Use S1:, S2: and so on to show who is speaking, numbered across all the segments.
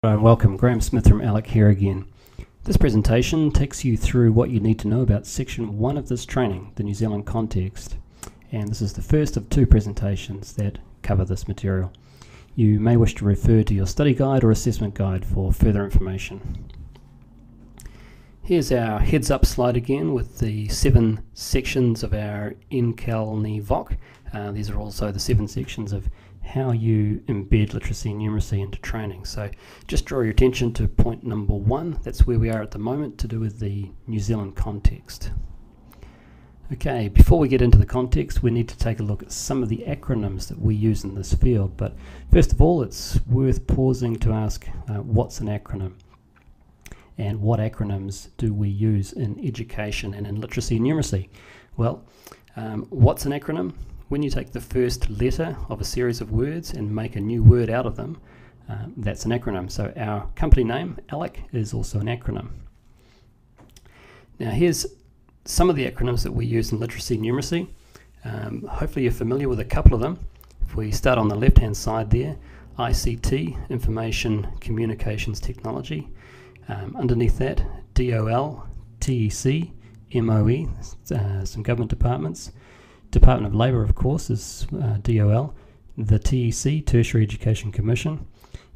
S1: Welcome, Graham Smith from ALEC here again. This presentation takes you through what you need to know about Section 1 of this training, the New Zealand context. And this is the first of two presentations that cover this material. You may wish to refer to your study guide or assessment guide for further information. Here's our heads up slide again with the 7 sections of our NCALNE VOC. These are also the 7 sections of how you embed literacy and numeracy into training. So just draw your attention to point number 1. That's where we are at the moment, to do with the New Zealand context. Okay, before we get into the context, we need to take a look at some of the acronyms that we use in this field. But first of all, it's worth pausing to ask what's an acronym? And what acronyms do we use in education and in literacy and numeracy? Well, what's an acronym? When you take the first letter of a series of words and make a new word out of them, that's an acronym. So our company name, ALEC, is also an acronym. Now here's some of the acronyms that we use in literacy and numeracy. Hopefully you're familiar with a couple of them. If we start on the left-hand side there, ICT, Information Communications Technology. Underneath that, DOL, TEC, MOE, some government departments. Department of Labour, of course, is DOL. The TEC, Tertiary Education Commission.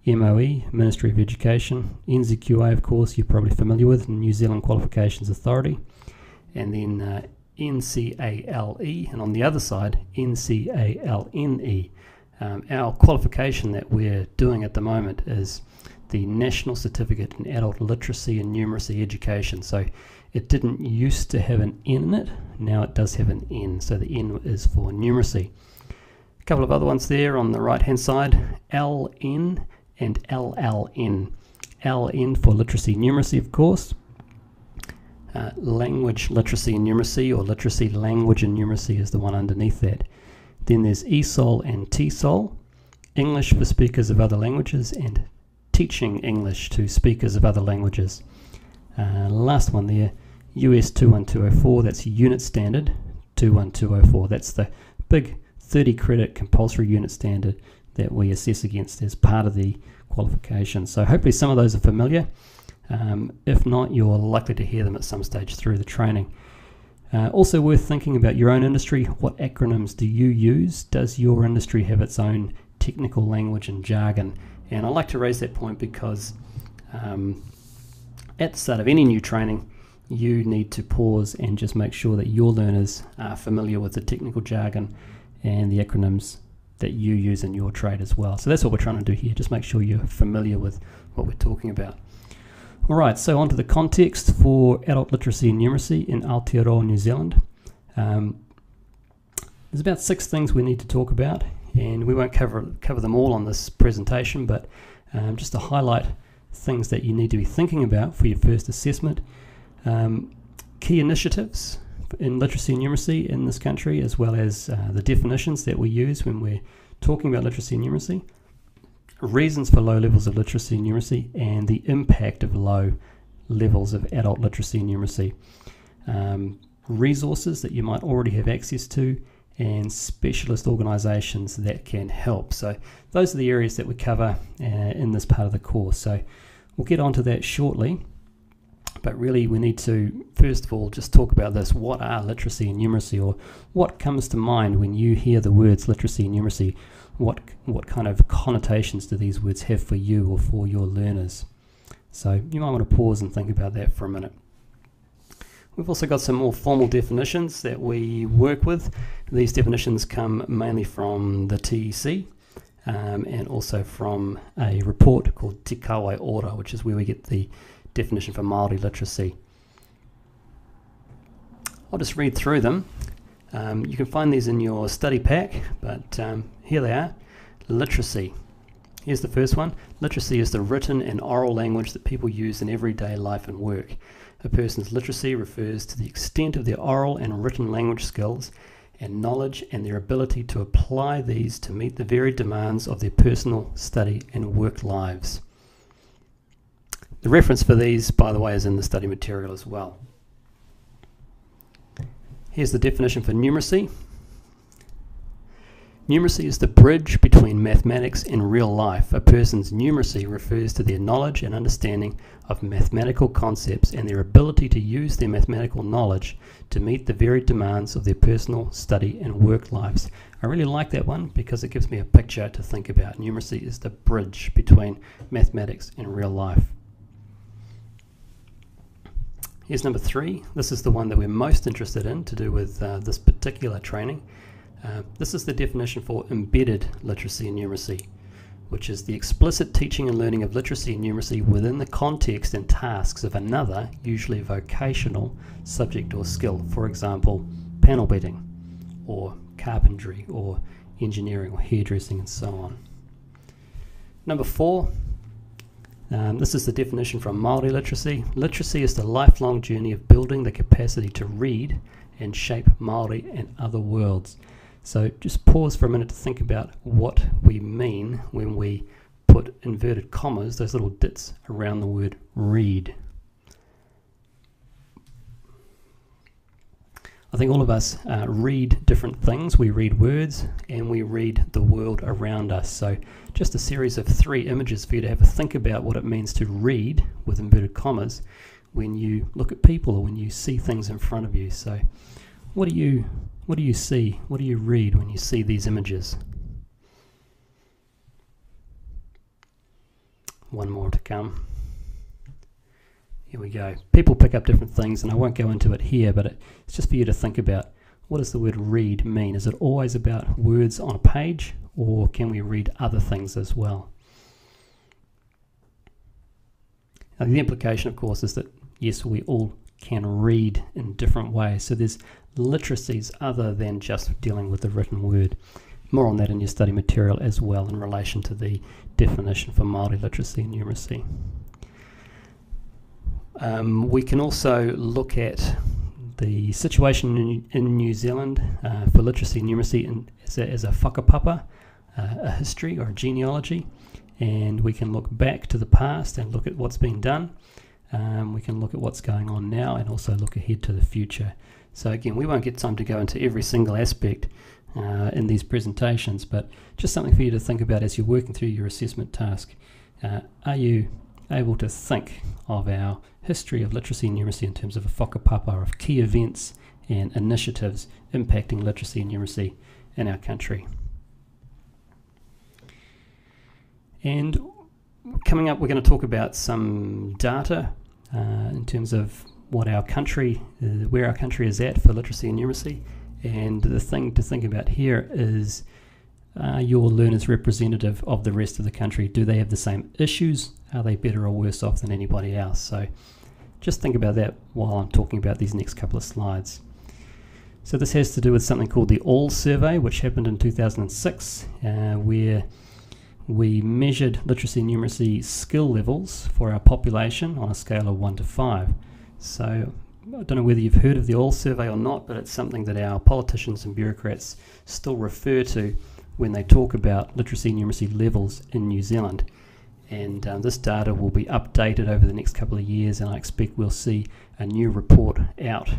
S1: MOE, Ministry of Education. NZQA, of course, you're probably familiar with, New Zealand Qualifications Authority. And then NCALE, and on the other side, NCALNE. Our qualification that we're doing at the moment is the National Certificate in Adult Literacy and Numeracy Education. So it didn't used to have an N in it, now it does have an N, so the N is for numeracy. A couple of other ones there on the right hand side, LN and LLN. LN for literacy and numeracy, of course. Language literacy and numeracy, or literacy, language and numeracy is the one underneath that. Then there's ESOL and TESOL, English for speakers of other languages, and teaching English to speakers of other languages. Last one there, US 21204, that's unit standard 21204. That's the big 30 credit compulsory unit standard that we assess against as part of the qualification. So hopefully some of those are familiar. If not, you're likely to hear them at some stage through the training. Also worth thinking about your own industry. What acronyms do you use? Does your industry have its own technical language and jargon? And I like to raise that point because at the start of any new training, you need to pause and just make sure that your learners are familiar with the technical jargon and the acronyms that you use in your trade as well. So that's what we're trying to do here, just make sure you're familiar with what we're talking about. Alright, so on to the context for adult literacy and numeracy in Aotearoa, New Zealand. There's about 6 things we need to talk about, and we won't cover them all on this presentation, but just to highlight things that you need to be thinking about for your first assessment. Key initiatives in literacy and numeracy in this country, as well as the definitions that we use when we're talking about literacy and numeracy. Reasons for low levels of literacy and numeracy, and the impact of low levels of adult literacy and numeracy. Resources that you might already have access to, and specialist organisations that can help. So those are the areas that we cover in this part of the course. So we'll get onto that shortly, but really we need to first of all just talk about this. What are literacy and numeracy, or what comes to mind when you hear the words literacy and numeracy? What kind of connotations do these words have for you or for your learners? So you might want to pause and think about that for a minute. We've also got some more formal definitions that we work with. These definitions come mainly from the TEC and also from a report called Te Kawai Ora, which is where we get the definition for Māori literacy. I'll just read through them. You can find these in your study pack, but here they are. Literacy. Here's the first one. Literacy is the written and oral language that people use in everyday life and work. A person's literacy refers to the extent of their oral and written language skills and knowledge, and their ability to apply these to meet the varied demands of their personal, study and work lives. The reference for these, by the way, is in the study material as well. Here's the definition for numeracy. Numeracy is the bridge between mathematics and real life. A person's numeracy refers to their knowledge and understanding of mathematical concepts and their ability to use their mathematical knowledge to meet the varied demands of their personal, study and work lives. I really like that one because it gives me a picture to think about. Numeracy is the bridge between mathematics and real life. Here's number 3. This is the one that we're most interested in to do with this particular training. This is the definition for embedded literacy and numeracy, which is the explicit teaching and learning of literacy and numeracy within the context and tasks of another, usually vocational, subject or skill. For example, panel beating, or carpentry, or engineering, or hairdressing, and so on. Number 4. This is the definition from Māori literacy. Literacy is the lifelong journey of building the capacity to read and shape Māori and other worlds. So just pause for a minute to think about what we mean when we put inverted commas, those little dits around the word read. I think all of us read different things. We read words and we read the world around us. So just a series of 3 images for you to have a think about what it means to read with inverted commas when you look at people or when you see things in front of you. So what do you see? What do you read when you see these images? One more to come. Here we go. People pick up different things, and I won't go into it here, but it's just for you to think about, what does the word read mean? Is it always about words on a page, or can we read other things as well? Now, the implication, of course, is that yes, we all can read in different ways. So there's literacies other than just dealing with the written word. More on that in your study material as well in relation to the definition for Māori literacy and numeracy. We can also look at the situation in New Zealand for literacy and numeracy as a whakapapa, a history or a genealogy, and we can look back to the past and look at what's been done. We can look at what's going on now and also look ahead to the future. So again, we won't get time to go into every single aspect in these presentations, but just something for you to think about as you're working through your assessment task. Are you able to think of our history of literacy and numeracy in terms of a whakapapa of key events and initiatives impacting literacy and numeracy in our country? And coming up, we're going to talk about some data in terms of what our country, where our country is at for literacy and numeracy. And the thing to think about here is, are your learners representative of the rest of the country? Do they have the same issues? Are they better or worse off than anybody else? So just think about that while I'm talking about these next couple of slides. So this has to do with something called the ALEC survey, which happened in 2006, where we measured literacy and numeracy skill levels for our population on a scale of 1 to 5. So I don't know whether you've heard of the ALEC survey or not, but it's something that our politicians and bureaucrats still refer to when they talk about literacy and numeracy levels in New Zealand. And this data will be updated over the next couple of years, and I expect we'll see a new report out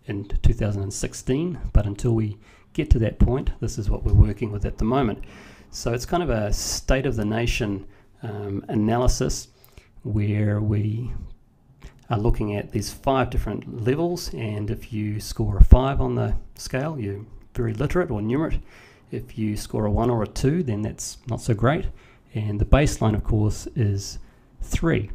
S1: in 2016. But until we get to that point, this is what we're working with at the moment. So it's kind of a state of the nation analysis where we are looking at these 5 different levels, and if you score a 5 on the scale, you're very literate or numerate. If you score a 1 or a 2, then that's not so great. And the baseline, of course, is 3.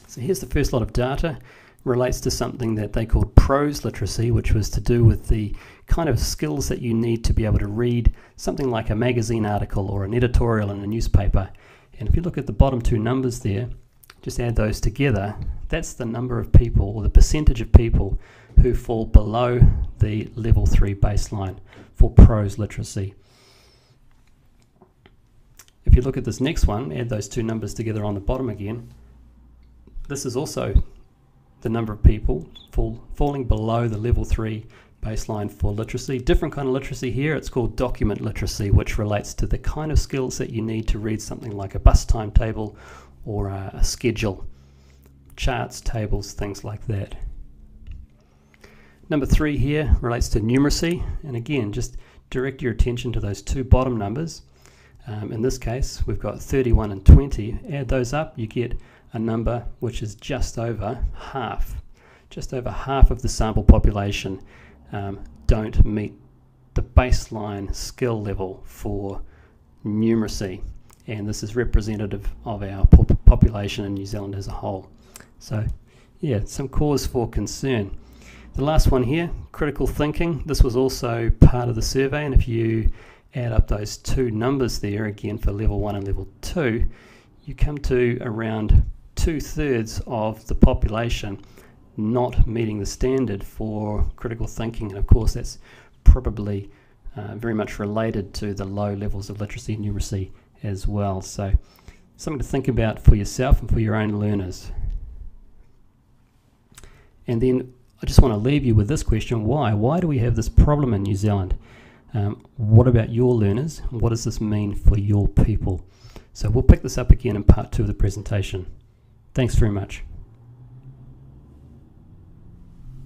S1: So here's the first lot of data. Relates to something that they called prose literacy, which was to do with the kind of skills that you need to be able to read something like a magazine article or an editorial in a newspaper. And if you look at the bottom 2 numbers there, just add those together, that's the number of people, or the percentage of people who fall below the level 3 baseline for prose literacy. If you look at this next one, add those 2 numbers together on the bottom again, this is also the number of people falling below the level 3 baseline for literacy. Different kind of literacy here, it's called document literacy, which relates to the kind of skills that you need to read something like a bus timetable or a schedule, charts, tables, things like that. Number 3 here relates to numeracy, and again, just direct your attention to those two bottom numbers. In this case, we've got 31 and 20. Add those up, you get a number which is just over half. Just over half of the sample population don't meet the baseline skill level for numeracy, and this is representative of our population in New Zealand as a whole. So yeah, some cause for concern. The last one here, critical thinking. This was also part of the survey, and if you add up those two numbers there, again for level 1 and level 2, you come to around 2/3 of the population not meeting the standard for critical thinking, and of course that's probably very much related to the low levels of literacy and numeracy as well. So something to think about for yourself and for your own learners. And then I just want to leave you with this question: why do we have this problem in New Zealand? What about your learners? What does this mean for your people? So we'll pick this up again in part 2 of the presentation. Thanks very much.